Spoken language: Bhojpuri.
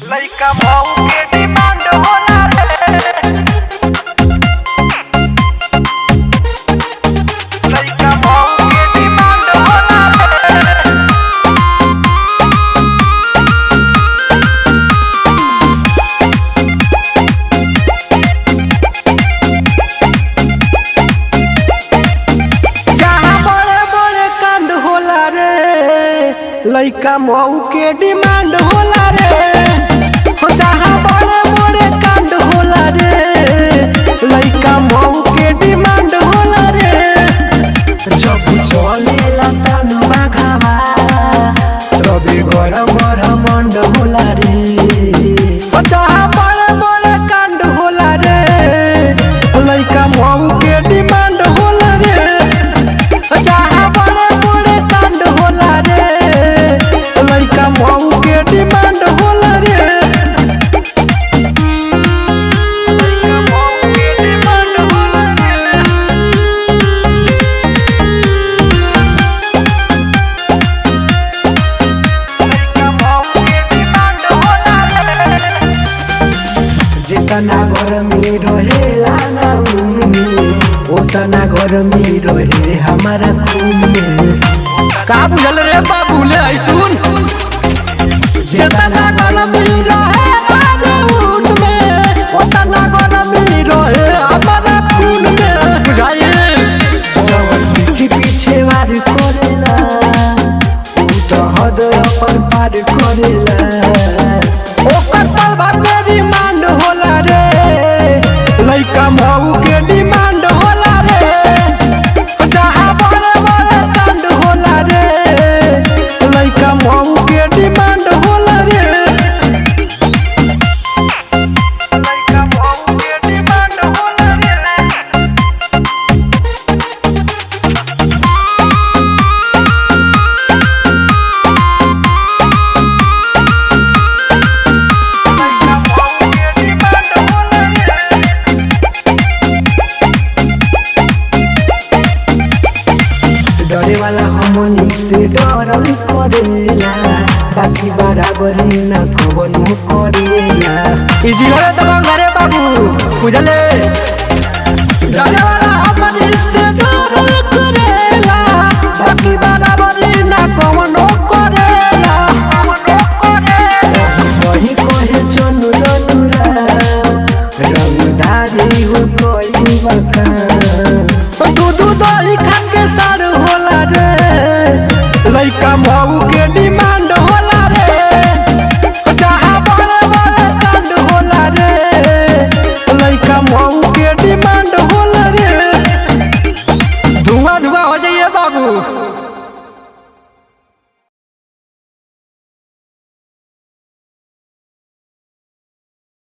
लइका मऊ के डिमांड होला रे। लइका मऊ के डिमांड होला रे। जहाँ बड़े बड़े कांड होला रे, लइका मऊ के डिमांड होला रे। जहाँ बड़े बड़े कांड होला रे, लइका मऊ के डिमांड होला रे। जब चलेला चालू बाघावा, तबे गरम गरम मंड होला रे। जहाँ बड़े बड़े कांड होला रे, लइका मऊ के डिमांड होला रे। जहाँ बड़े बड़े कांड होला रे, लइका मऊ के डिमांड होला रे। लइका मऊ के डिमांड होला रे। लइका मऊ के डिमांड होला रे। जितना गरमी रहेला ना उनमें, उतना गरमी रहे हमारा खून में। का बुझल रे बाबू ले सुन, जितना गरमी रहे हमारा उनमें, उतना गरमी रहे हमारा खून में। बुझाइए जवन पीठी पीछे वार करेला, उ तो हद अपन पार करेला। ओकर पल भर में डिमांड होला रे, लइका मऊ के डिमांड होला रे। जहाँ बड़े बड़े कांड होला रे, लइका मऊ के डिमांड होला रे। लइका मऊ के डिमांड होला रे। लइका मऊ के डिमांड होला रे। डरे वाला हमनी से डरल करेला, बाकी बराबरी ना कवन करेला। इजी हो तो घरे बाबू बुझले, डरे वाला हमनी से डरल करेला, बाकी बराबर